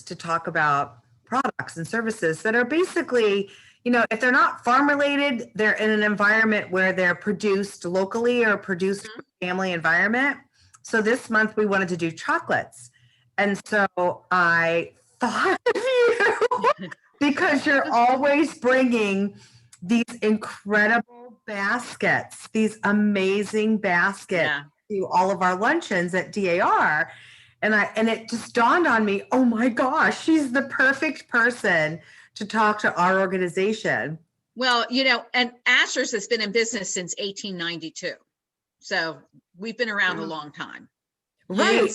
to talk about products and services that are basically, if they're not farm related, they're in an environment where they're produced locally or produced in a family environment. So this month we wanted to do chocolates. And so I thought of you because you're always bringing these incredible baskets, these amazing baskets to all of our luncheons at DAR. And it just dawned on me, oh my gosh, she's the perfect person to talk to our organization. Well, and Asher's has been in business since 1892. So we've been around a long time. Right.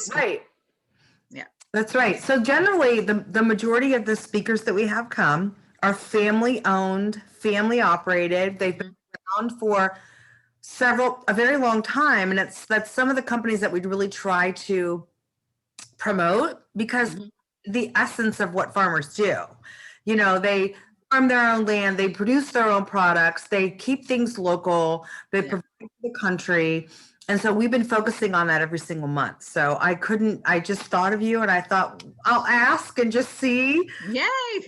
Yeah. That's right. So generally the majority of the speakers that we have come are family owned, family operated. They've been around for a very long time. And that's some of the companies that we'd really try to promote because the essence of what farmers do, they farm their own land, they produce their own products, they keep things local, they provide the country. And so we've been focusing on that every single month. So I just thought of you and I thought I'll ask and just see. Yay.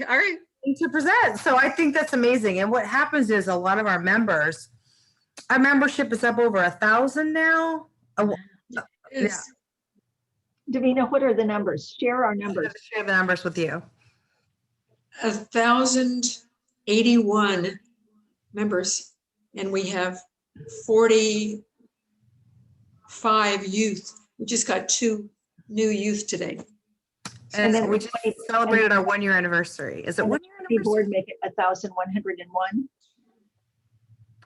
All right. To present. So I think that's amazing. And what happens is a lot of our membership is up over 1,000 now. Davina, what are the numbers? Share our numbers. Share the numbers with you. 1,081 members, and we have 45 youth. We just got 2 new youth today. And then we just celebrated our 1-year anniversary. Is it 1 year anniversary? The board make it 1,101.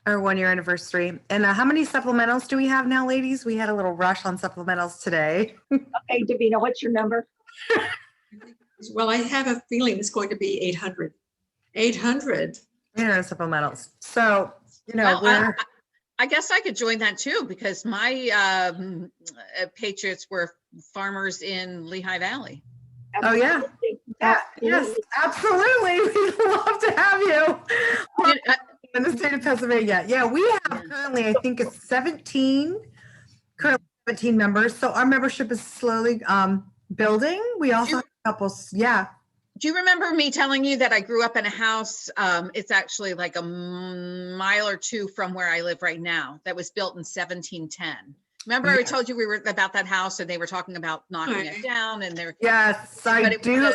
Our 1-year anniversary. And how many supplementals do we have now, ladies? We had a little rush on supplementals today. Okay, Davina, what's your number? Well, I have a feeling it's going to be 800. 800. Yeah, supplementals. So, I guess I could join that too, because my patriots were farmers in Lehigh Valley. Absolutely. Oh, yeah. Yes, absolutely. We'd love to have you. In the state of Pennsylvania. Yeah, we have currently, I think it's 17 members. So our membership is slowly building. We also have couples. Yeah. Do you remember me telling you that I grew up in a house? It's actually like a mile or 2 from where I live right now. That was built in 1710. Remember I told you we were about that house and they were talking about knocking it down and they're yes, I do.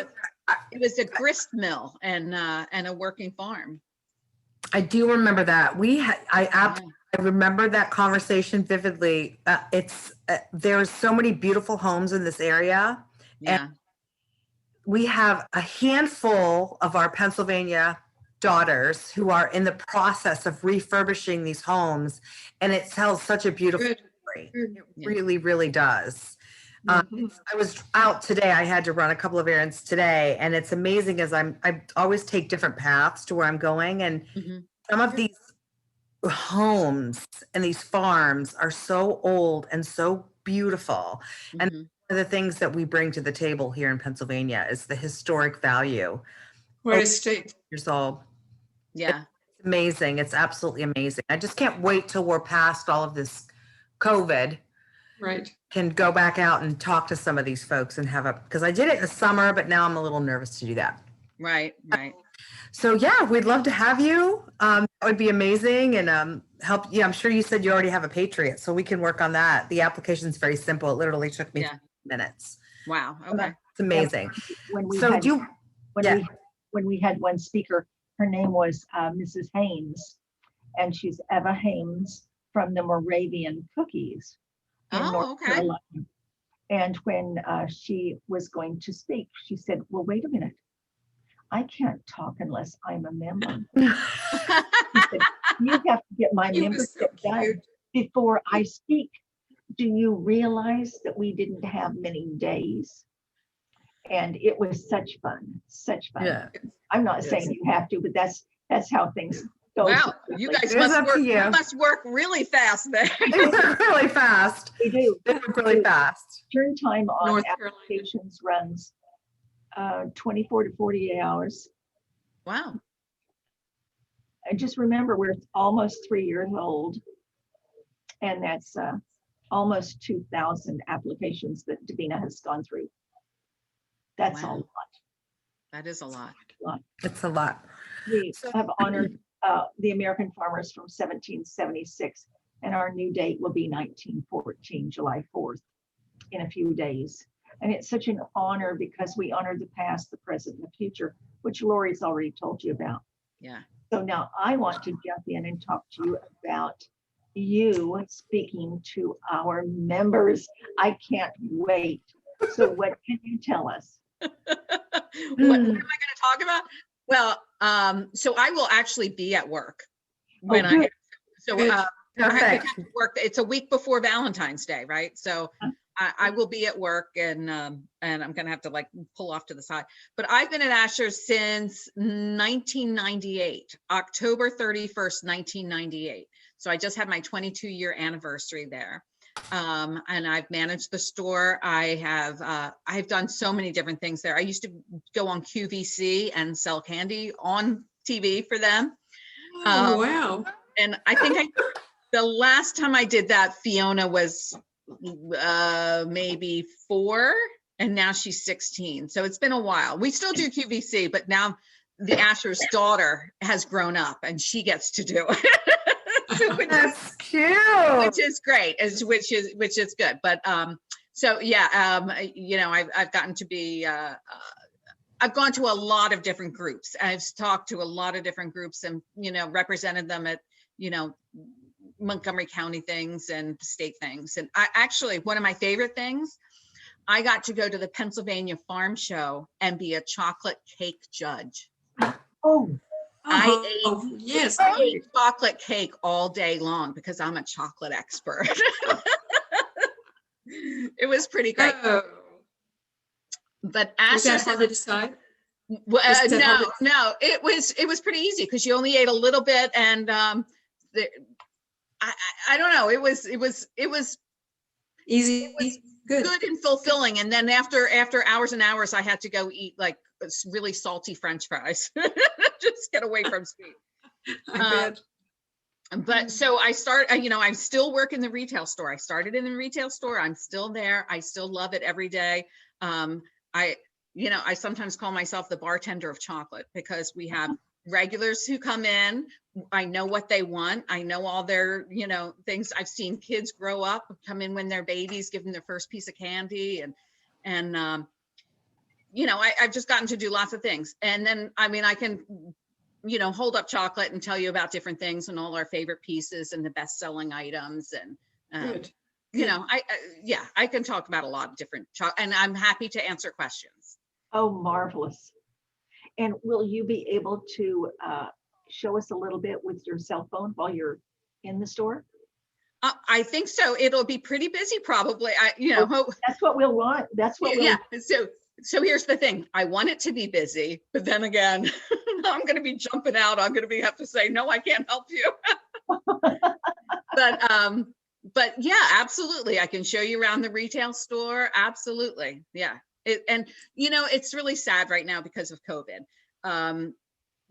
It was a grist mill and a working farm. I do remember that. I remember that conversation vividly. There's so many beautiful homes in this area. Yeah. And we have a handful of our Pennsylvania daughters who are in the process of refurbishing these homes. And it tells such a beautiful story. It really, really does. I was out today. I had to run a couple of errands today, and it's amazing as I always take different paths to where I'm going, and some of these homes and these farms are so old and so beautiful. And one of the things that we bring to the table here in Pennsylvania is the historic value. What a state. Years old. Yeah. It's amazing. It's absolutely amazing. I just can't wait till we're past all of this COVID. Right. Can go back out and talk to some of these folks and because I did it in the summer, but now I'm a little nervous to do that. Right. So yeah, we'd love to have you. That would be amazing and help. Yeah, I'm sure you said you already have a Patriot, so we can work on that. The application is very simple. It literally took me 5 minutes. Wow. Okay. It's amazing. When we had one speaker, her name was Mrs. Haynes, and she's Eva Haynes from the Moravian Cookies. Oh, okay. And when she was going to speak, she said, well, wait a minute. I can't talk unless I'm a member. She said, you have to get my membership done before I speak. Do you realize that we didn't have many days? And it was such fun. Yeah. I'm not saying you have to, but that's how things go. Wow, you guys must work really fast there. They work really fast. They do. They work really fast. Turn time on applications runs 24 to 48 hours. Wow. And just remember, we're almost 3 years old. And that's almost 2,000 applications that Davina has gone through. That's a lot. That is a lot. It's a lot. We have honored the American farmers from 1776, and our new date will be 1914, July 4th, in a few days. And it's such an honor because we honor the past, the present, and the future, which Lori's already told you about. Yeah. So now I want to jump in and talk to you about you speaking to our members. I can't wait. So what can you tell us? What am I going to talk about? Well, so I will actually be at work when good. I have Perfect. to work. It's a week before Valentine's Day, right? So I will be at work, and I'm going to have to like pull off to the side. But I've been at Asher's since 1998, October 31st, 1998. So I just had my 22-year anniversary there. And I've managed the store. I've done so many different things there. I used to go on QVC and sell candy on TV for them. Oh, wow. And I think the last time I did that, Fiona was maybe 4, and now she's 16. So it's been a while. We still do QVC, but now the Asher's daughter has grown up and she gets to do it. That's cute. Which is great, which is good. But so yeah, you know, I've gotten to be I've gone to a lot of different groups. I've talked to a lot of different groups and, you know, represented them at, you know, Montgomery County things and state things. And I actually, one of my favorite things, I got to go to the Pennsylvania Farm Show and be a chocolate cake judge. Oh, Yes. I ate chocolate cake all day long because I'm a chocolate expert. It was pretty great. Oh. But Was that Asher's, hard to decide? well, was that hard no, it was pretty easy because you only ate a little bit, and I don't know, it was Easy. Good. good and fulfilling. And then after hours and hours, I had to go eat like really salty French fries. Just get away from sweet. I bet. But so I you know, I still work in the retail store. I started in the retail store. I'm still there. I still love it every day. You know, I sometimes call myself the bartender of chocolate because we have regulars who come in. I know what they want. I know all their, you know, things. I've seen kids grow up, come in when they're babies, give them their first piece of candy. And you know, I've just gotten to do lots of things. And then, I mean, I can, you know, hold up chocolate and tell you about different things and all our favorite pieces and the best selling items. And, Good. you know, yeah, I can talk about a lot of different and I'm happy to answer questions. oh, marvelous. And will you be able to show us a little bit with your cell phone while you're in the store? I think so. It'll be pretty busy probably. You know, That's what we'll want. That's what we'll yeah. So here's the thing. I want it to be busy, but then again, I'm going to be jumping out. I'm going to have to say, no, I can't help you. But yeah, absolutely. I can show you around the retail store. Absolutely. Yeah. And you know, it's really sad right now because of COVID.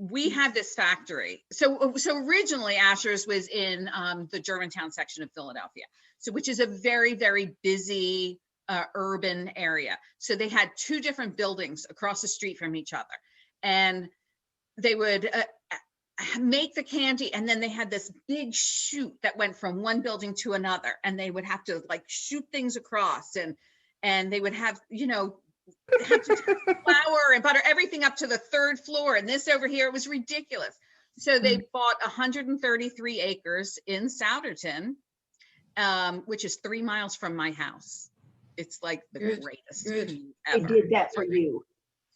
We had this factory. So originally Asher's was in the Germantown section of Philadelphia. So which is a very, very busy urban area. So they had 2 different buildings across the street from each other, and they would make the candy, and then they had this big chute that went from one building to another, and they would have to like shoot things across, and they would have, you know, have to flour and butter everything up to the 3rd floor, and this over here, it was ridiculous. So they bought 133 acres in Souderton, which is 3 miles from my house. It's like the greatest thing They ever. did that for you.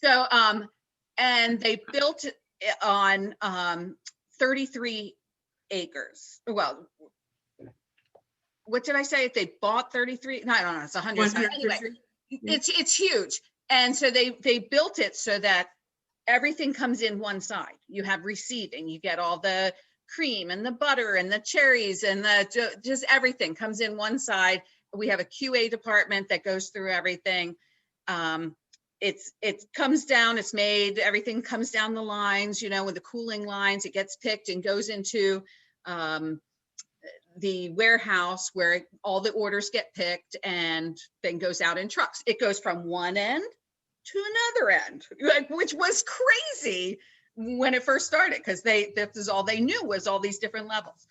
So, and they built it on 33 acres. Well, what did I say? They bought 33? No, I don't know. It's 100. Anyway, it's huge. And so they built it so that everything comes in one side. You have receiving. You get all the cream and the butter and the cherries and the just everything comes in one side. We have a QA department that goes through everything. It comes down, it's made, everything comes down the lines, you know, with the cooling lines, it gets picked and goes into the warehouse where all the orders get picked and then goes out in trucks. It goes from one end to another end, like, which was crazy when it first started, because this is all they knew was all these different levels.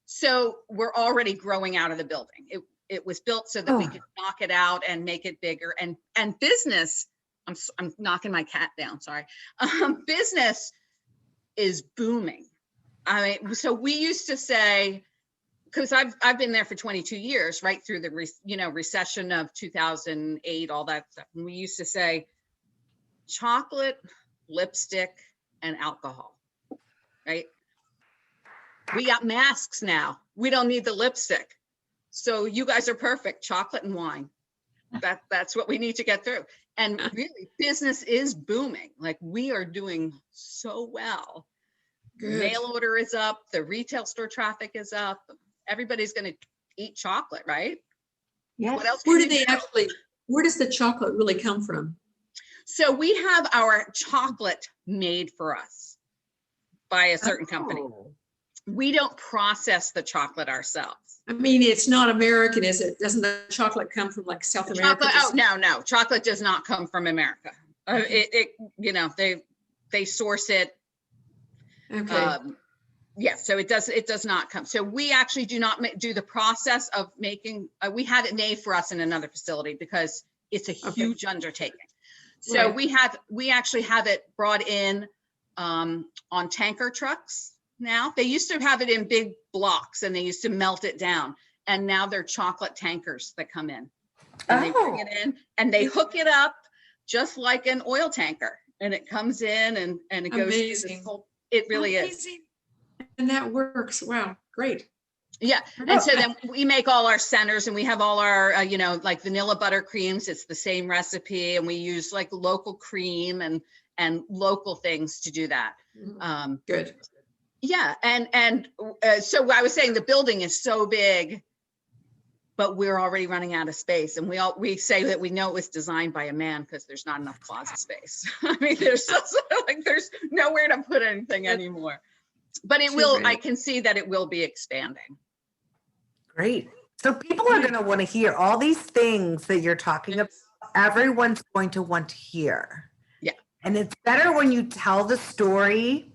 So we're already growing out of the building. It was built so that we could knock it out and make it bigger. And business, I'm knocking my cat down, sorry. Business is booming. I mean, so we used to say, because I've been there for 22 years, right through the recession of 2008, all that stuff. And we used to say chocolate, lipstick, and alcohol, right? We got masks now. We don't need the lipstick. So you guys are perfect, chocolate and wine. That's what we need to get through. And really, business is booming. Like, we are doing so well. Good. Mail order is up, the retail store traffic is up. Everybody's going to eat chocolate, right? Yes. What else? Where does the chocolate really come from? So we have our chocolate made for us by a certain company. Oh. We don't process the chocolate ourselves. I mean, it's not American, is it? Doesn't the chocolate come from like South America? Chocolate, no, chocolate does not come from America. They source it. Okay. Yeah, so it does not come. So we actually do not do the process of making, we have it made for us in another facility because it's a huge undertaking. So Right. we actually have it brought in on tanker trucks now. They used to have it in big blocks and they used to melt it down. And now they're chocolate tankers that come in. And they bring it in and they hook it up just like an oil tanker. And it comes in and it goes through this Amazing. whole, it really is. Amazing. And that works. Wow, great. Yeah. And so then we make all our centers and we have all our, like vanilla buttercreams. It's the same recipe. And we use like local cream and local things to do that. Good. Yeah. And so I was saying the building is so big, but we're already running out of space. And we say that we know it was designed by a man because there's not enough closet space. I mean, there's nowhere to put anything anymore. But it will, I can see that it will be expanding. Great. So people are going to want to hear all these things that you're talking about. Everyone's going to want to hear. Yeah. And it's better when you tell the story.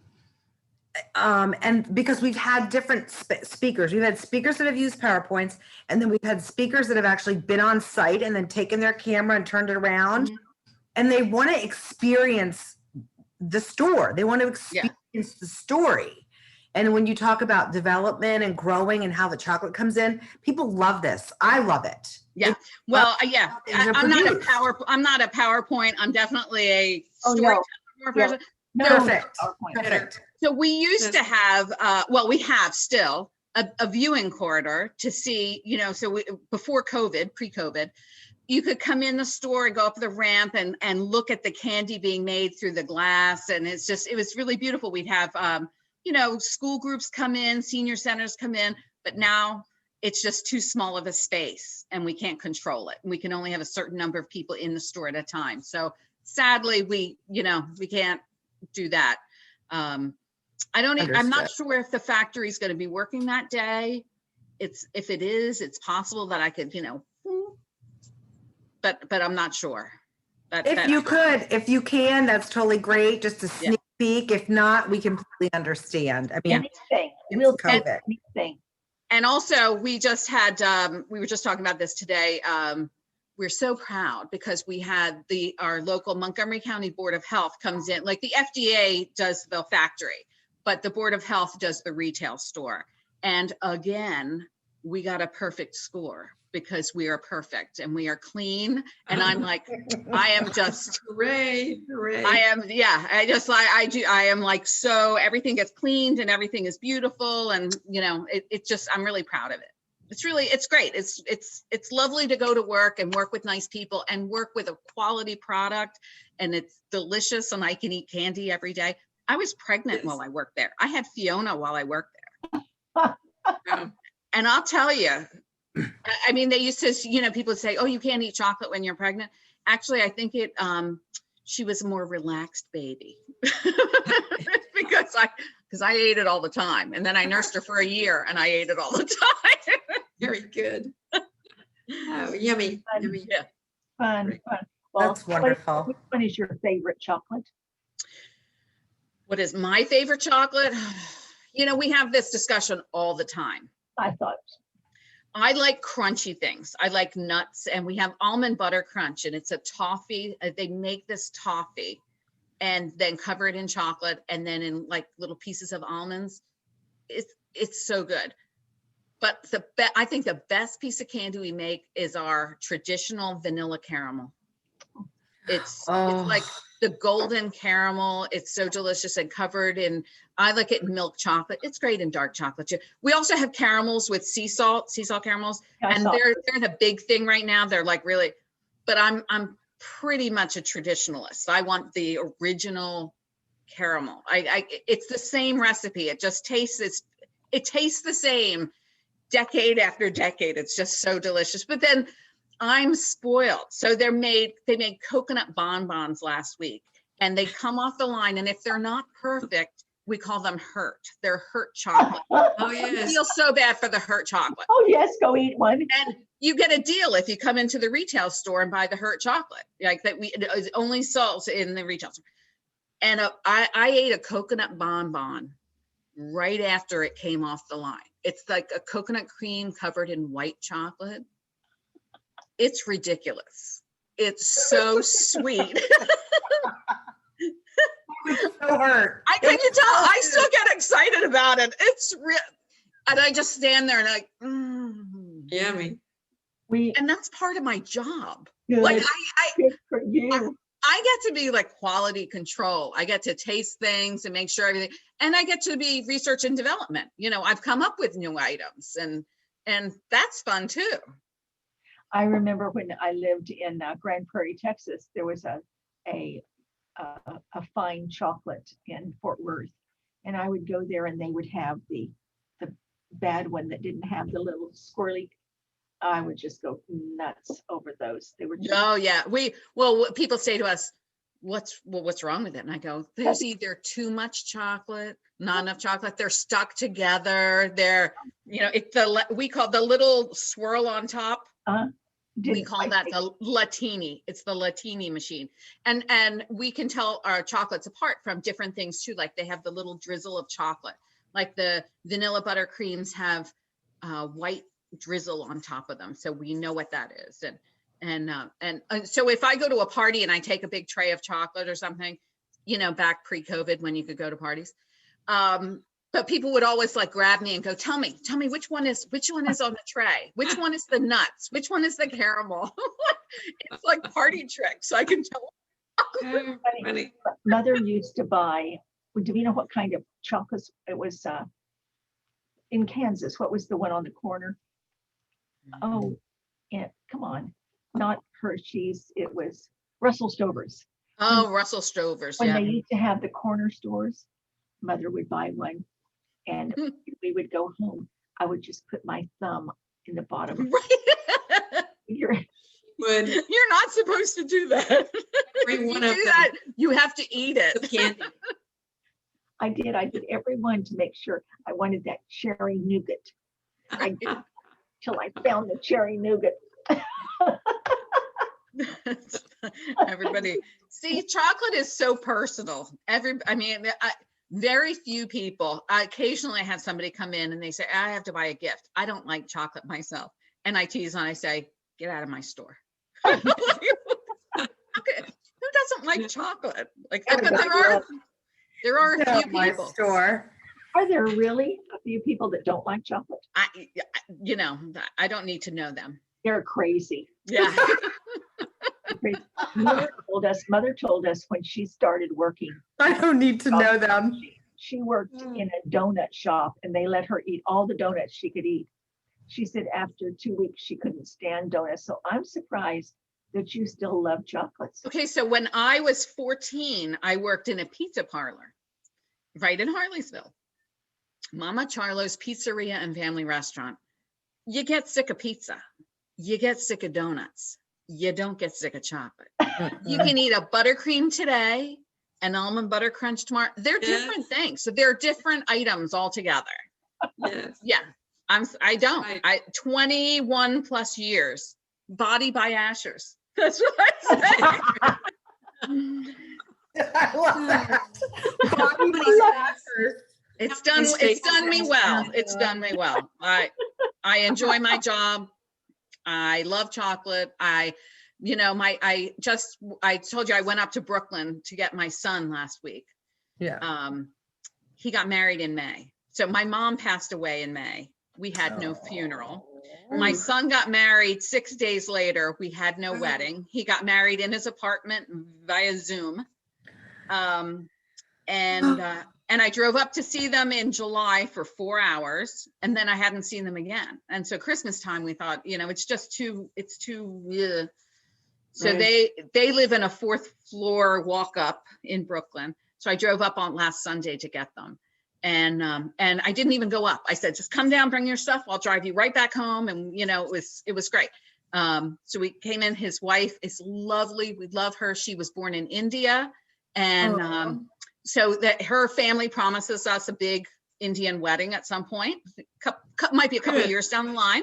And because we've had different speakers, we've had speakers that have used PowerPoints, and then we've had speakers that have actually been on site and then taken their camera and turned it around. Mm-hmm. And they want to experience the store. They want to experience the story. And when you talk about development and growing and how the chocolate comes in, people love this. I love it. Yeah. Well, yeah. I'm not a PowerPoint. I'm definitely a storyteller person. Perfect. So we used to have, we have still a viewing corridor to see, before COVID, pre-COVID, you could come in the store and go up the ramp and look at the candy being made through the glass. And it was really beautiful. We'd have, school groups come in, senior centers come in, but now it's just too small of a space and we can't control it. We can only have a certain number of people in the store at a time. So sadly, we can't do that. I'm not sure if the factory is going to be working that day. If it is, it's possible that I could, but I'm not sure. If you can, that's totally great. Just a sneak peek. If not, we completely understand. I mean, anything. And also we just had, we were just talking about this today. We're so proud because we had our local Montgomery County Board of Health comes in, like the FDA does the factory, but the Board of Health does the retail store. And again, we got a perfect score because we are perfect and we are clean. And I'm like, I am just, hooray. I am like, so everything gets cleaned and everything is beautiful. And, I'm really proud of it. It's great. It's lovely to go to work and work with nice people and work with a quality product, and it's delicious and I can eat candy every day. I was pregnant while I worked there. I had Fiona while I worked there. And I'll tell you, I mean, they used to, people say, oh, you can't eat chocolate when you're pregnant. Actually, I think she was a more relaxed baby because I ate it all the time. And then I nursed her for a year and I ate it all the time. Very good. Oh, yummy. Fun. Well, That's wonderful. Which one is your favorite chocolate? What is my favorite chocolate? You know, we have this discussion all the time. I thought, I like crunchy things. I like nuts, and we have almond butter crunch, and it's a toffee. They make this toffee and then cover it in chocolate and then in like little pieces of almonds. It's so good. But I think the best piece of candy we make is our traditional vanilla caramel. It's like the golden caramel. It's so delicious and covered in, I like it in milk chocolate. It's great in dark chocolate too. We also have caramels with sea salt caramels, and they're the big thing right now. They're like really, but I'm pretty much a traditionalist. I want the original caramel. It's the same recipe. It just tastes the same decade after decade. It's just so delicious. But then I'm spoiled. So they made coconut bonbons last week, and they come off the line. And if they're not perfect, we call them hurt. They're hurt chocolate. Oh, I yes. feel so bad for the hurt chocolate. oh yes, go eat one. And you get a deal if you come into the retail store and buy the hurt chocolate, like that. It only sells in the retail store. And I ate a coconut bonbon right after it came off the line. It's like a coconut cream covered in white chocolate. It's ridiculous. It's so sweet. So hurt. Can you tell? I still get excited about it. It's real. And I just stand there and like, Yummy. and that's part of my job. Good, Like good for you. I get to be like quality control. I get to taste things and make sure everything, and I get to be research and development. You know, I've come up with new items, and that's fun too. I remember when I lived in Grand Prairie, Texas, there was a fine chocolate in Fort Worth, and I would go there and they would have the bad one that didn't have the little squirrely. I would just go nuts over those. They were just, Oh yeah, what people say to us, what's wrong with it? And I go, there's either too much chocolate, not enough chocolate. They're stuck together. They're, you know, we call the little swirl on top. We call that the Latini. It's the Latini machine. And we can tell our chocolates apart from different things too. Like they have the little drizzle of chocolate, like the vanilla buttercreams have white drizzle on top of them. So we know what that is. And so if I go to a party and I take a big tray of chocolate or something, you know, back pre-COVID when you could go to parties, but people would always like grab me and go, tell me which one is on the tray? Which one is the nuts? Which one is the caramel? It's like party tricks. So I can tell. Funny. Mother used to buy, do you know what kind of chocolates it was in Kansas? What was the one on the corner? Oh, yeah, come on. Not Hershey's, it was Russell Stover's. Oh, Russell Stover's, When yeah. they used to have the corner stores, Mother would buy one, and we would go home. I would just put my thumb in the bottom. Right. You're not supposed to do that. Every one You of do them. that, you have to eat The it. candy. I did every one to make sure I wanted that cherry nougat. Till I found the cherry nougat. Everybody, see, chocolate is so personal. Very few people. Occasionally I have somebody come in and they say, I have to buy a gift. I don't like chocolate myself. And I tease and I say, get out of my store. Okay, who doesn't like chocolate? Like, but there are a few My people. store. Are there really a few people that don't like chocolate? I don't need to know them. They're crazy. Yeah. Crazy. Mother told us when she started working. I don't need to know them. She worked in a donut shop and they let her eat all the donuts she could eat. She said after 2 weeks, she couldn't stand donuts. So I'm surprised that you still love chocolates. Okay, so when I was 14, I worked in a pizza parlor right in Harleysville. Mama Charlo's Pizzeria and Family Restaurant. You get sick of pizza. You get sick of donuts. You don't get sick of chocolate. You can eat a buttercream today, an almond butter crunch tomorrow. They're different things. So they're different items altogether. Yes. Yeah, I 21 plus years, Body by Ashers. That's what I I love that. Bobby Funny Smackers. It's done me well. It's done me well. I enjoy my job. I love chocolate. I told you I went up to Brooklyn to get my son last week. Yeah. He got married in May. So my mom passed away in May. We had no funeral. My son got married 6 days later. We had no wedding. He got married in his apartment via Zoom. And I drove up to see them in July for 4 hours, and then I hadn't seen them again. And so Christmas time, we thought, it's too. So Right. they live in a 4th floor walk up in Brooklyn. So I drove up on last Sunday to get them. And I didn't even go up. I said, just come down, bring your stuff. I'll drive you right back home. And, it was great. So we came in. His wife is lovely. We love her. She was born in India. And so that her family promises us a big Indian wedding at some point. Might be a couple of years down the line.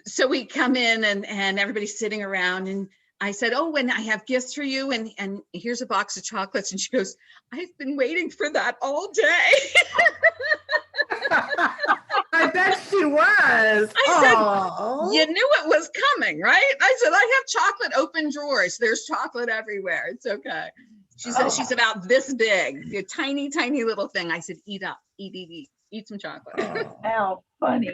So we come in and everybody's sitting around, and I said, oh, and I have gifts for you. And here's a box of chocolates. And she goes, I've been waiting for that all day. I bet she was. I said, Aw. you knew it was coming, right? I said, I have chocolate open drawers. There's chocolate everywhere. It's okay. She said, she's about this big, a tiny, tiny little thing. I said, eat up, eat some chocolate. How funny.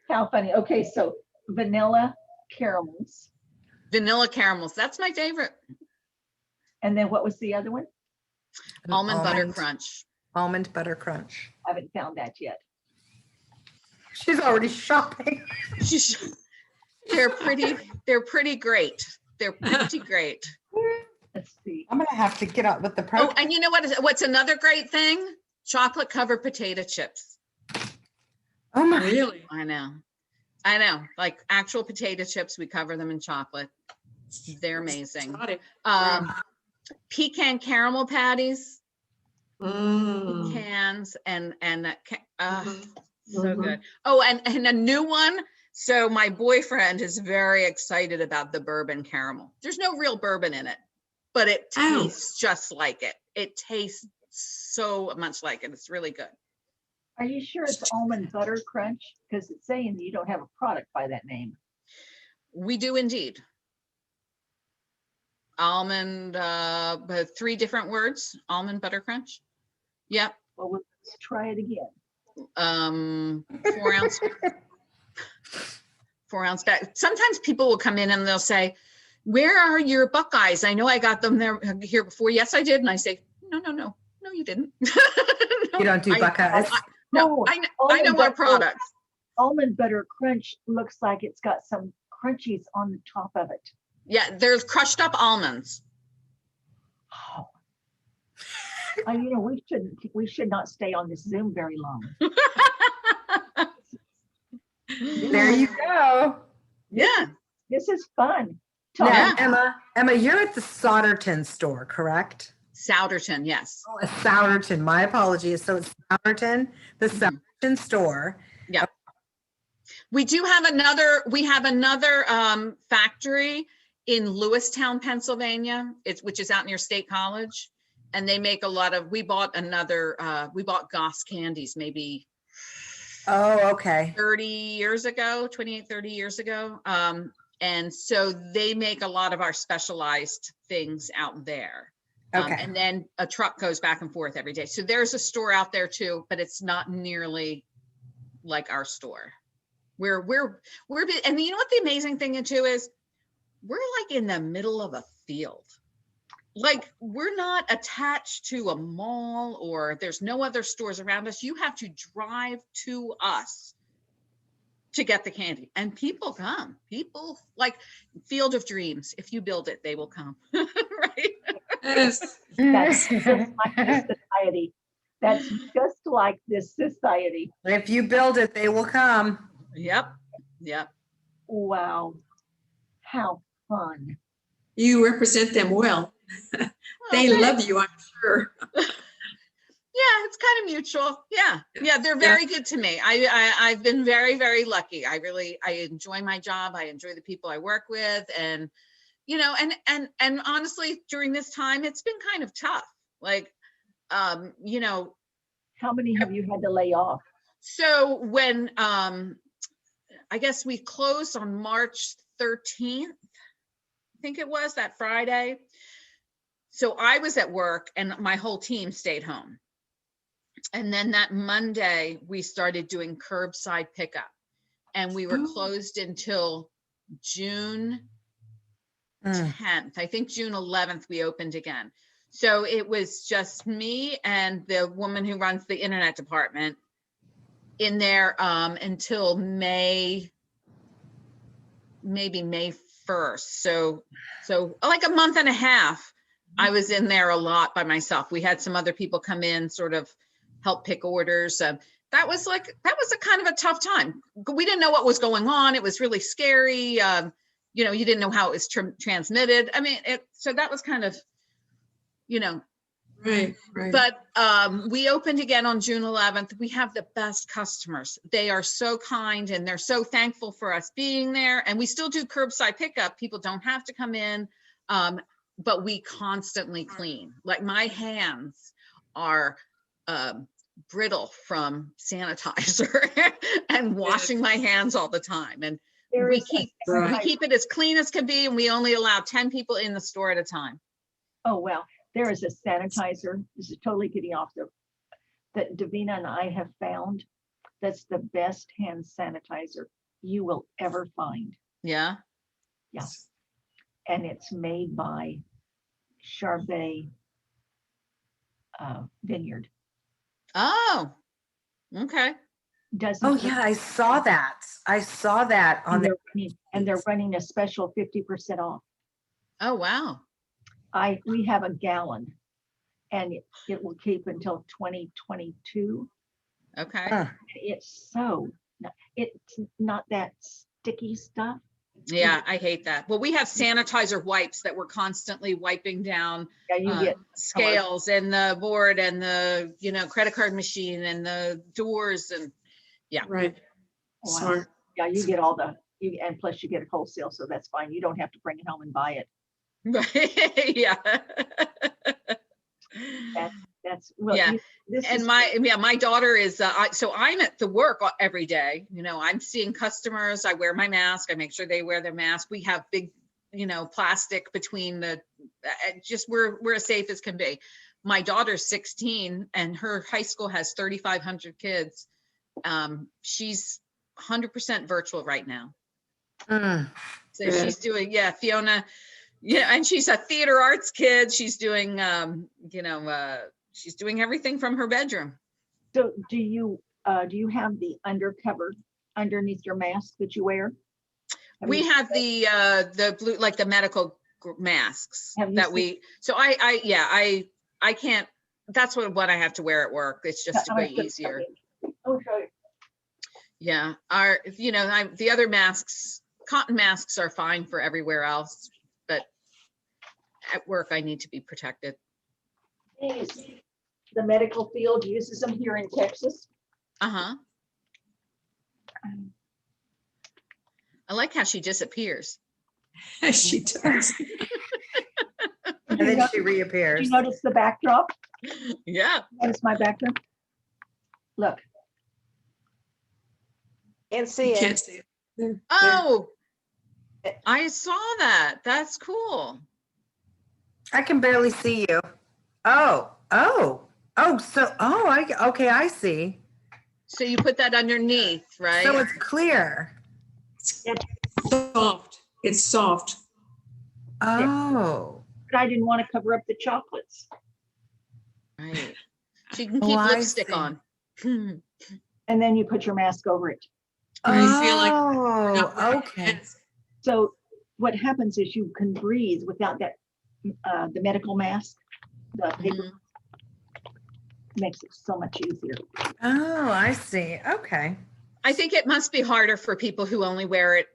How funny. Okay, so vanilla caramels. Vanilla caramels. That's my favorite. And then what was the other one? Almond butter crunch. Almond butter crunch. I haven't found that yet. She's already shopping. They're pretty great. They're pretty great. Let's see. I'm gonna have to get out with the Oh, protein. and you know what's another great thing? Chocolate covered potato chips. Oh my. Really? I know. Like actual potato chips, we cover them in chocolate. They're amazing. Got it. Pecan caramel patties, Mm. pecans, and Mhm. so Mhm. good. Oh, and a new one. So my boyfriend is very excited about the bourbon caramel. There's no real bourbon in it, but it Oh. tastes just like it. It tastes so much like it. It's really good. Are you sure it's almond butter crunch? Because it's saying you don't have a product by that name. We do indeed. Almond, but 3 different words, almond butter crunch. Yep. Well, let's try it again. 4 ounce, 4 ounce bag. Sometimes people will come in and they'll say, where are your Buckeyes? I know I got them there here before. Yes, I did. And I say, no, you didn't. You don't do Buckeyes. No, I know our products. Almond butter crunch looks like it's got some crunchies on the top of it. Yeah, there's crushed up almonds. Oh. We should not stay on this Zoom very long. There you go. Yeah. This is fun. Now, Yeah. Emma, you're at the Souderton store, correct? Souderton, yes. Oh, it's Souderton. My apologies. So it's Souderton, the Mhm. Souderton store. We have another factory in Lewistown, Pennsylvania, which is out near State College. And they make we bought Goss candies maybe Oh, okay. 30 years ago. And so they make a lot of our specialized things out there. Okay. And then a truck goes back and forth every day. So there's a store out there too, but it's not nearly like our store. And you know what the amazing thing too is? We're like in the middle of a field. Like we're not attached to a mall or there's no other stores around us. You have to drive to us to get the candy, and people come. People like Field of Dreams. If you build it, they will come. Right? Yes. That's just like this society. That's just like this society. If you build it, they will come. Yep. Wow. How fun. You represent them well. They Okay. love you, I'm sure. Yeah, it's kind of mutual. Yeah. Yeah. They're very good to me. I've been very, very lucky. I enjoy my job. I enjoy the people I work with. And, you know, and honestly, during this time, it's been kind of tough. Like, you know, How many have you had to lay off? so when, I guess we closed on March 13th, I think it was that Friday. So I was at work and my whole team stayed home. And then that Monday, we started doing curbside pickup, and we were closed until June 10th. I think June 11th, we opened again. So it was just me and the woman who runs the internet department in there until maybe May 1st. So like a month and a half, I was in there a lot by myself. We had some other people come in, sort of help pick orders. That was a kind of a tough time. We didn't know what was going on. It was really scary. You know, you didn't know how it was transmitted. I mean, so that was kind of, you know, Right. but we opened again on June 11th. We have the best customers. They are so kind and they're so thankful for us being there. And we still do curbside pickup. People don't have to come in, but we constantly clean. Like my hands are brittle from sanitizer and washing my hands all the time. And we keep it as clean as can be. And we only allow 10 people in the store at a time. Oh, well, there is a sanitizer. This is totally getting off that Davina and I have found. That's the best hand sanitizer you will ever find. Yeah. Yeah. And it's made by Charbet Vineyard. Oh, okay. Doesn't Oh yeah, I saw that. I saw that on the. they're running a special 50% off. Oh, wow. We have a gallon and it will keep until 2022. Okay. It's not that sticky stuff. Yeah, I hate that. Well, we have sanitizer wipes that we're constantly wiping down Yeah, you get scales and the board and the, you know, credit card machine and the doors and yeah. Right. Wow. Smart. Yeah, you get and plus you get it wholesale, so that's fine. You don't have to bring it home and buy it. Right. Yeah. That's well, yeah. And my daughter is so I'm at the work every day. You know, I'm seeing customers. I wear my mask. I make sure they wear their mask. We have big, you know, plastic between the. Just we're as safe as can be. My daughter's 16 and her high school has 3,500 kids. She's 100% virtual right now. So she's doing Fiona. Yeah, and she's a theater arts kid. She's doing, you know, she's doing everything from her bedroom. So do you have the undercover underneath your mask that you wear? We have the blue, like the medical masks that we. So I can't. That's what I have to wear at work. It's just way easier. Okay. Yeah, you know, the other masks, cotton masks are fine for everywhere else. But at work, I need to be protected. The medical field uses them here in Texas. Uh-huh. I like how she disappears. She does. And then she reappears. Did you notice the backdrop? Yeah. Notice my backdrop? Look. Can't see it. Can't see it. Oh, I saw that. That's cool. I can barely see you. Okay, I see. So you put that underneath, right? So it's clear. Soft. It's soft. Oh. But I didn't want to cover up the chocolates. Right. She can keep I lipstick see. on. And then you put your mask over it. I feel like Oh, okay. So what happens is you can breathe without that, the medical mask, the paper makes it so much easier. Oh, I see. Okay. I think it must be harder for people who only wear it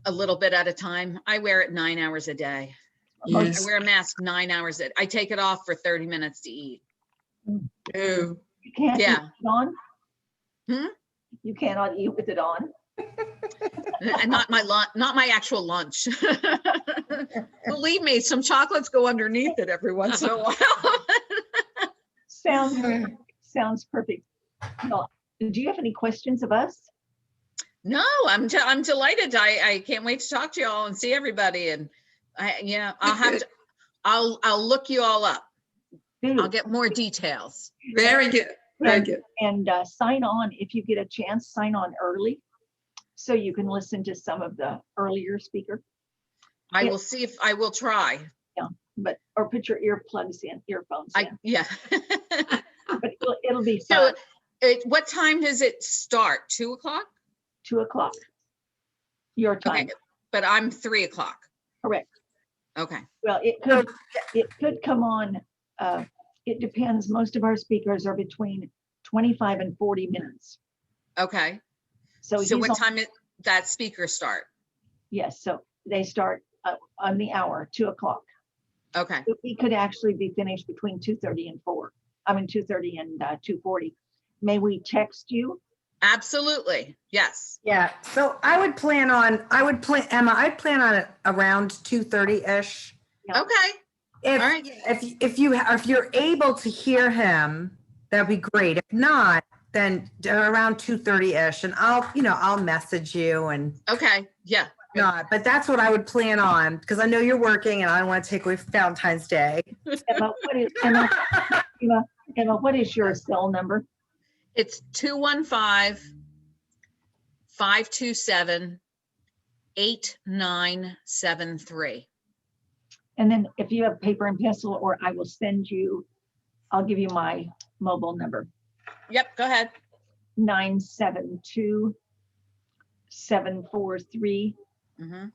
a little bit at a time. I wear it 9 hours a day. Yes. I wear a mask 9 hours. I take it off for 30 minutes to eat. Oh, You can't eat Yeah. it on? Hmm? You cannot eat with it on? And not my actual lunch. Believe me, some chocolates go underneath it every once in a while. Sounds perfect. Well, do you have any questions of us? No, I'm delighted. I can't wait to talk to you all and see everybody. And I'll look you all up. I'll get more details. very good. Very good. And sign on, if you get a chance, sign on early so you can listen to some of the earlier speaker. I Yeah. will see if I will try. Or put your earphones in. Yeah. But it'll be So fun. what time does it start? 2:00? 2:00 your time. Okay, but I'm 3:00. Correct. Okay. Well, it could come on. It depends. Most of our speakers are between 25 and 40 minutes. Okay. So So he's what on- time did that speaker start? Yes, so they start on the hour, 2:00. Okay. So he could actually be finished between 2:30 and 2:30 and 2:40. May we text you? Absolutely. Yes. Yeah, so I'd plan on it around 2:30-ish. Yeah. Okay. If, All right. if you're able to hear him, that'd be great. If not, then around 2:30-ish, and I'll message you and Okay. Yeah. not, but that's what I would plan on, because I know you're working and I don't want to take away Valentine's Day. Emma, what is your cell number? It's 215-527-8973. And then if you have paper and pencil, or I'll give you my mobile number, Yep. Go ahead. 972-743-5406. Mm-hmm.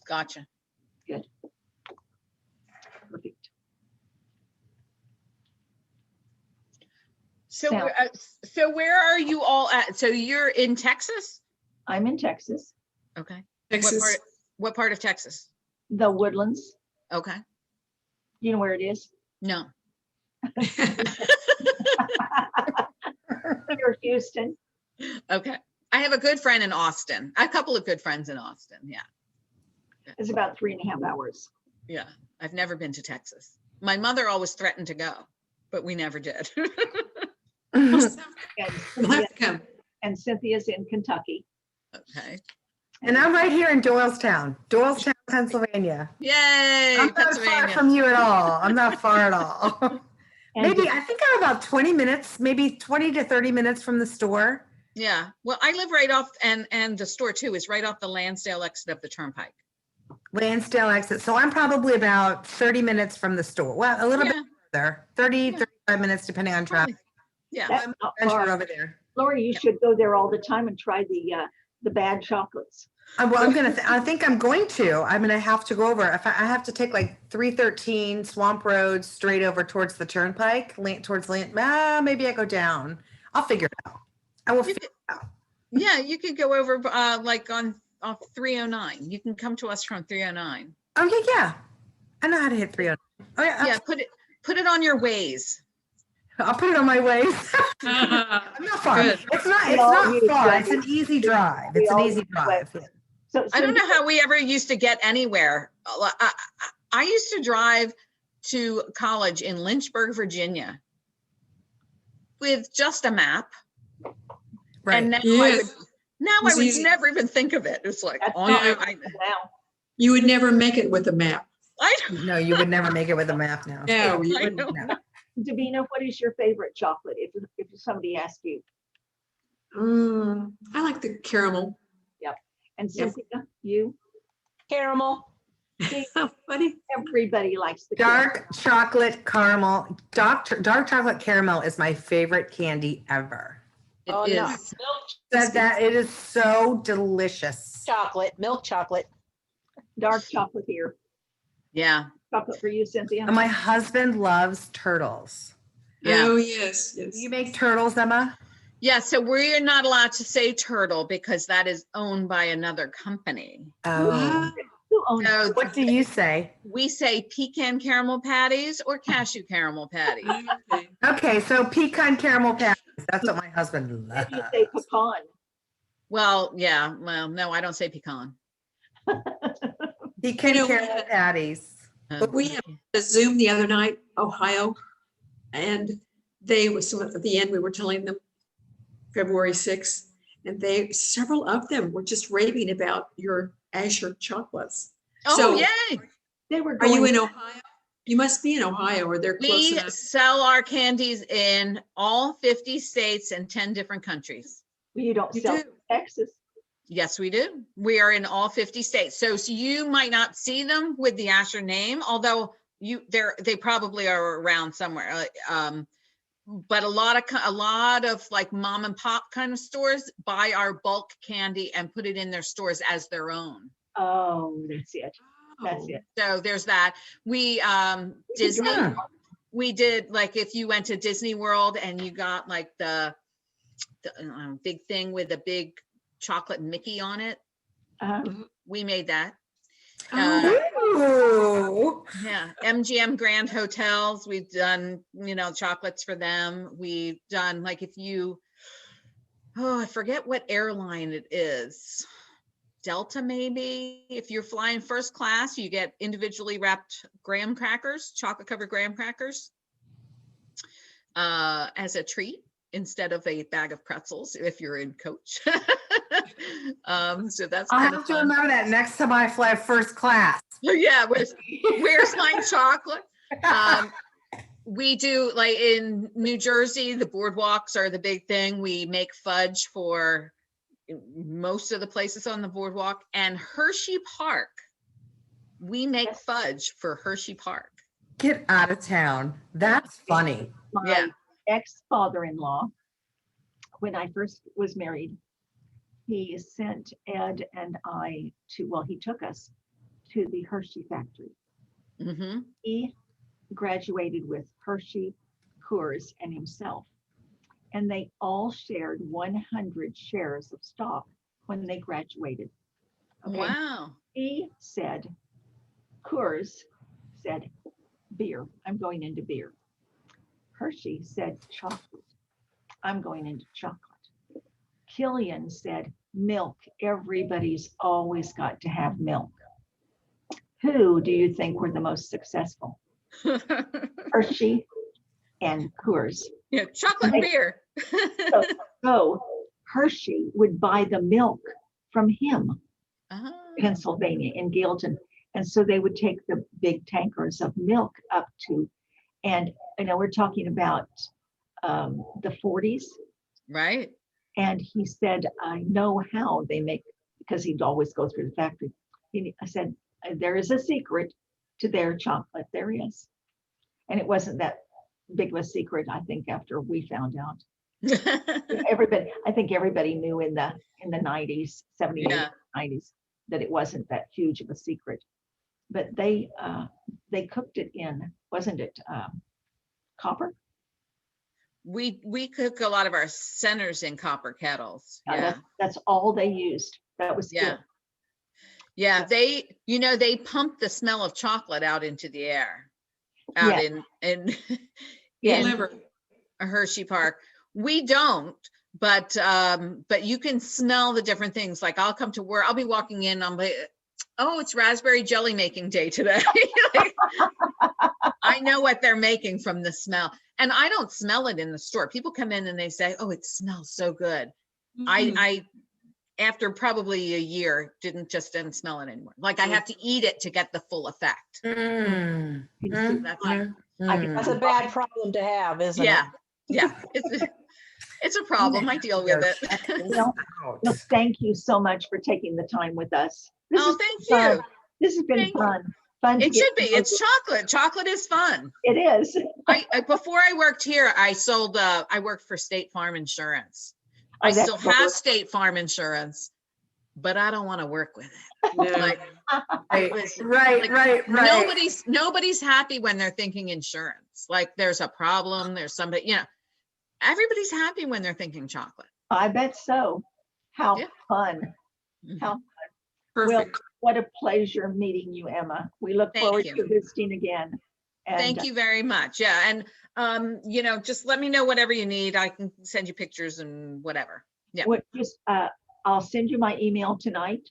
Gotcha. Perfect. So, Sound- so where are you all at? So you're in Texas? I'm in Texas, Okay. Texas. What part of Texas? the Woodlands. Okay. You know where it is? No. Near Houston. Okay. I have a good friend in Austin. A couple of good friends in Austin. Yeah. It's about 3.5 hours. Yeah. I've never been to Texas. My mother always threatened to go, but we never did. And We'll have Cynthia- to come. and Cynthia's in Kentucky. Okay. And I'm right here in Doylestown, Pennsylvania. Yay. I'm not far Pennsylvania. from you at all. I'm not far at all. And Maybe, I think I'm about 20 minutes, maybe 20 to 30 minutes from the store. Yeah. Well, I live right off, and the store too is right off the Lansdale exit of the Turnpike. Lansdale exit. So I'm probably about 30 minutes from the store. Well, a little Yeah. bit further, 30, Yeah. 35 minutes, depending on traffic. Yeah. that's not Venture far. over there. Lori, you should go there all the time and try the bad chocolates. Well, I think I'm going to. I'm going to have to go over. If I have to take like 313 Swamp Road straight over towards the Turnpike, maybe I go down. I'll figure it out. I will You figure it out. Yeah, you could go over like off 309. You can come to us from 309. Oh, yeah. I know how to hit 309. Oh, yeah. Yeah, put it on your Waze. I'll put it on my way. I'm not far. Good. It's not all far. use It's an easy drive. We It's an all easy use drive. Waze. So I don't know how we ever used to get anywhere. I used to drive to college in Lynchburg, Virginia with just a map. Right. And now Yes. I It's would easy. never even think of it. It's like, That's oh, not I now. You would never make it with a map. No, you would never make it with a map now. No, you I wouldn't. know. No. Davina, what is your favorite chocolate? If somebody asks you, I like the caramel. and Yep. Cynthia, you, Caramel. How funny. everybody likes the caramel. Dark chocolate caramel. Dark chocolate caramel is my favorite candy ever. It Oh, is. no. Milk That it is so delicious. chocolate, milk chocolate. Dark chocolate here. Yeah. Chocolate for you, Cynthia. And my husband loves turtles. Yeah. Oh, yes, yes. You make turtles, Emma? Yeah. So we're not allowed to say turtle because that is owned by another company. Oh, Who owns So What do you say? we say pecan caramel patties or cashew caramel patties. Okay. Okay, so pecan caramel patties. That's what my husband loves. you say pecan? Well, yeah, well, no, I don't say pecan. Pecan You know, caramel patties. We had a Zoom the other night, Ohio, and they was, so at the end, we were telling them February 6th, and several of them were just raving about your Asher chocolates. Oh, So, yay. They were are you going, in Ohio? You must be in Ohio, or they're close We enough. sell our candies in all 50 states and 10 different countries. you don't You sell do. in Texas. Yes, we do. We are in all 50 states. So you might not see them with the Asher name, although they probably are around somewhere. But a lot of like mom and pop kind of stores buy our bulk candy and put it in their stores as their own. Oh, that's it. That's Oh, it. So there's that. We Disney, Yeah. we did, like, if you went to Disney World and you got like the big thing with a big chocolate Mickey on it, we made that. Ooh. Yeah, MGM Grand Hotels, we've done, chocolates for them. We've done, like, I forget what airline it is. Delta, maybe. If you're flying first class, you get individually wrapped graham crackers, chocolate covered graham crackers, as a treat instead of a bag of pretzels if you're in coach. So that's I'll kind have of to fun. remember that next time I fly first class. Yeah, where's my chocolate? We do, like, in New Jersey, the boardwalks are the big thing. We make fudge for most of the places on the boardwalk, and Hershey Park. We make fudge for Hershey Park. Get out of town. That's funny. My Yeah. ex-father-in-law, when I first was married, he sent Ed and I he took us to the Hershey factory. Mm-hmm. He graduated with Hershey, Coors, and himself. And they all shared 100 shares of stock when they graduated. Okay. Wow. He said, Coors said, beer. I'm going into beer. Hershey said, chocolate. I'm going into chocolate. Killian said, milk. Everybody's always got to have milk. Who do you think were the most successful? Hershey and Coors. Yeah, chocolate Right. beer. So Hershey would buy the milk from him, Ah. Pennsylvania, in Gailton. And so they would take the big tankers of milk up to, and we're talking about the 40s. Right. And he said, I know how they make, because he'd always go through the factory. I said, there is a secret to their chocolate. There is. And it wasn't that big of a secret, I think, after we found out. I think everybody knew in the 90s, 70s, Yeah. 90s, that it wasn't that huge of a secret. But they cooked it in, wasn't it copper? We cook a lot of our centers in copper kettles. Yeah. That's all they used. That was Yeah. it. Yeah. They pump the smell of chocolate out into the air out in Yeah. Clever. Hershey Park. We don't, but you can smell the different things. Like, I'll come to work, I'll be walking in, I'm like, oh, it's raspberry jelly making day today. Like, I know what they're making from the smell. And I don't smell it in the store. People come in and they say, oh, it smells so good. I after probably a year, didn't smell it anymore. Like, I have to eat it to get the full effect. Mm. That's Mm. That's a bad problem to have, isn't it? Yeah. It's a problem. I deal with it. Well, thank you so much for taking the time with us. Thank fun. you. This has been Thank you. fun. Fun. It should be. It's chocolate. Chocolate is fun. It is. I before I worked here, I worked for State Farm Insurance. I that's still cool. have State Farm Insurance, but I don't want to work with it. No. Like, Right. nobody's happy when they're thinking insurance. Like, there's a problem, there's somebody, everybody's happy when they're thinking chocolate. I bet so. How Yeah. fun. Mhm. How Perfect. What a pleasure meeting you, Emma. We look Thank forward you. to visiting again. And Thank you very much. Yeah, and just let me know whatever you need. I can send you pictures and whatever. Yeah. I'll send you my email tonight.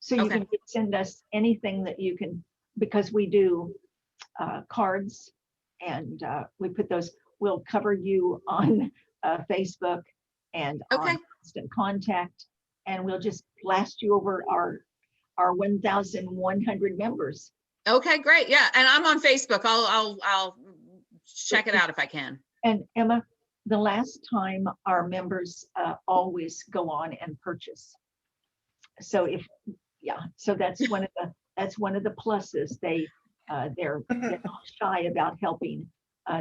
So you Okay. can send us anything that you can, because we do cards and we put those, we'll cover you on Facebook and Okay. on Instant Contact, and we'll just blast you over our 1,100 members. Okay, great. Yeah, and I'm on Facebook. I'll check it out if I can. And Emma, the last time our members always go on and purchase. So so that's one of the pluses. They're not shy about helping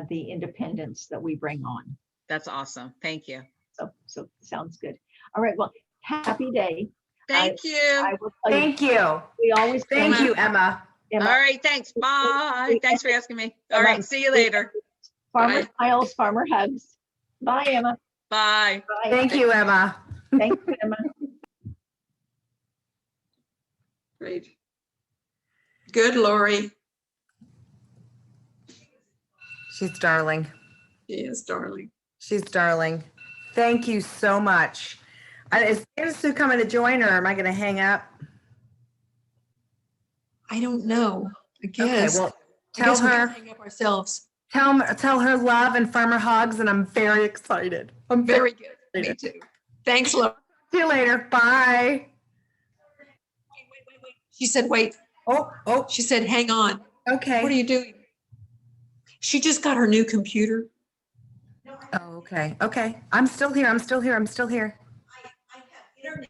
the independents that we bring on. That's awesome. Thank you. So sounds good. All right. Well, happy day. Thank you. I will tell you, Thank you. we always Thank you, Emma. All Emma, right, thanks. Bye. Thanks for asking me. All Emma, right, see you later. Farmer Bye. Smiles, Farmer Hugs. Bye, Emma. Bye. Bye. Thank you, Emma. Thank you, Emma. Great. Good, Lori. She's darling. She is darling. She's darling. Thank you so much. Is Sue coming to join, or am I going to hang up? I don't know. I Okay, guess. well, I guess tell we can her, hang up ourselves. tell her love and farmer hugs, and I'm very excited. I'm Very good. Me too. Thanks, Lori. See you later. Bye. Wait. She said, wait. Oh, She said, hang on. okay. What are you doing? She just got her new computer. Oh, okay. Okay. I'm still here. I'm still here. I'm still here. I have internet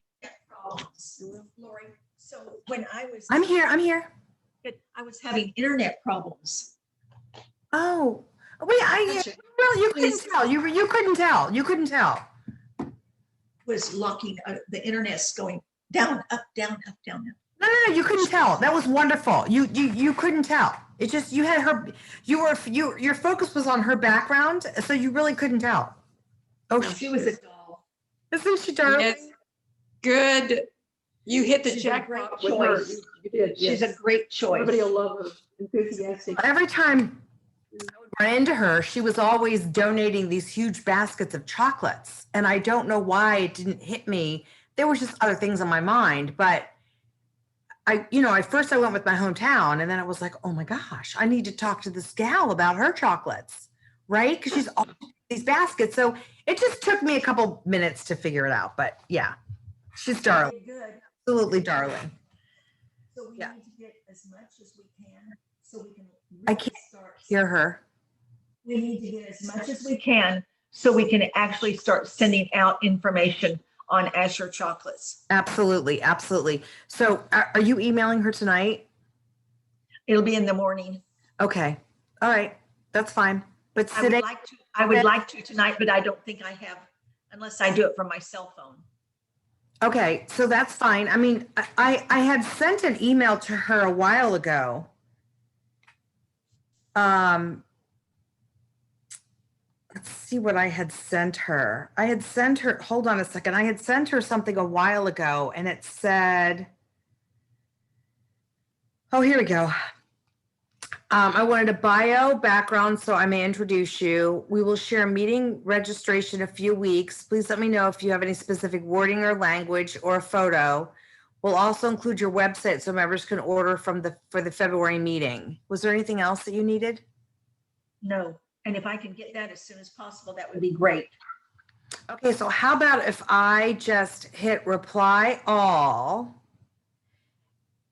problems, Lori. So when I'm here. I'm here. I was having internet problems. Oh, wait. Well, you couldn't tell. You couldn't tell. You couldn't tell. Was locking, the internet's going down, up, down, up, down. No. You couldn't tell. That was wonderful. You couldn't tell. It just, you had her, your focus was on her background, so you really couldn't tell. Oh, She was a doll. isn't she darling? Yes. Good. You hit the She's a jackpot great with her. choice. You did. She's Yes. a great choice. Everybody will love her. Enthusiastic. Every time I would run into her, she was always donating these huge baskets of chocolates. And I don't know why it didn't hit me. There was just other things on my mind, but at first I went with my hometown, and then I was like, oh my gosh, I need to talk to this gal about her chocolates, right? Because she's all these baskets. So it just took me a couple minutes to figure it out. But yeah, she's darling, Good. absolutely darling. So we Yeah. need to get as much as we can, so we can. I really can't start. Hear her. We need to get as much as we can, so we can actually start sending out information on Azure chocolates. Absolutely, absolutely. So are you emailing her tonight? It'll be in the morning. Okay. All right. That's fine. But I would today, like to tonight, but I don't think I have, unless I do it from my cell phone. okay, so that's fine. I mean, I had sent an email to her a while ago. Let's see what I had sent her. Hold on a second. I had sent her something a while ago, and it said, oh, here we go. I wanted a bio background so I may introduce you. We will share meeting registration in a few weeks. Please let me know if you have any specific wording or language or a photo. We'll also include your website so members can order for the February meeting. Was there anything else that you needed? No, and if I can get that as soon as possible, that would be great. Okay, so how about if I just hit reply all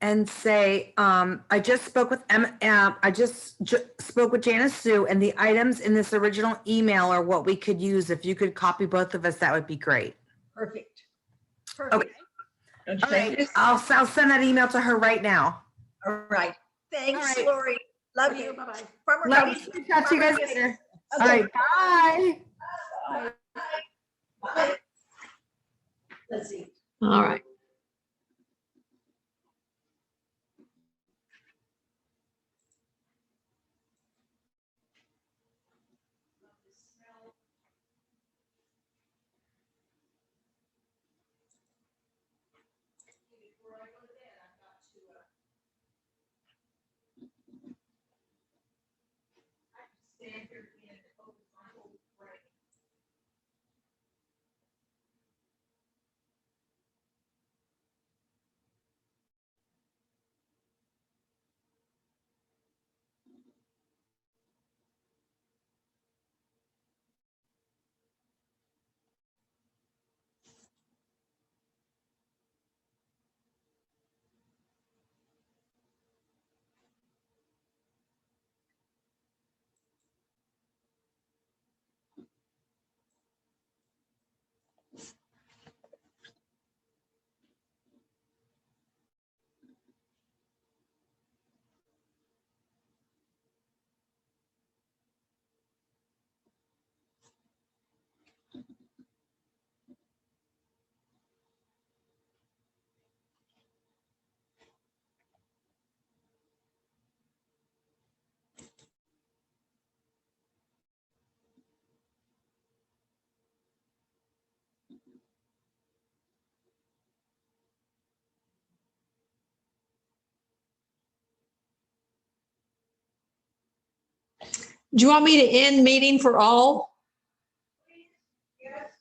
and say, I just spoke with spoke with Janice Sue, and the items in this original email are what we could use. If you could copy both of us, that would be great. Perfect. Okay. Perfect. Don't you All think? right, I'll send that email to her right now. All right. Thanks, All right. Lori. Love Okay, you. bye-bye. Farmer Love Buddies. you. Talk to you guys Farmer later. Buddies. All Okay. right, bye. Bye. Let's see. All right. Do you want me to end meeting for all? Yes.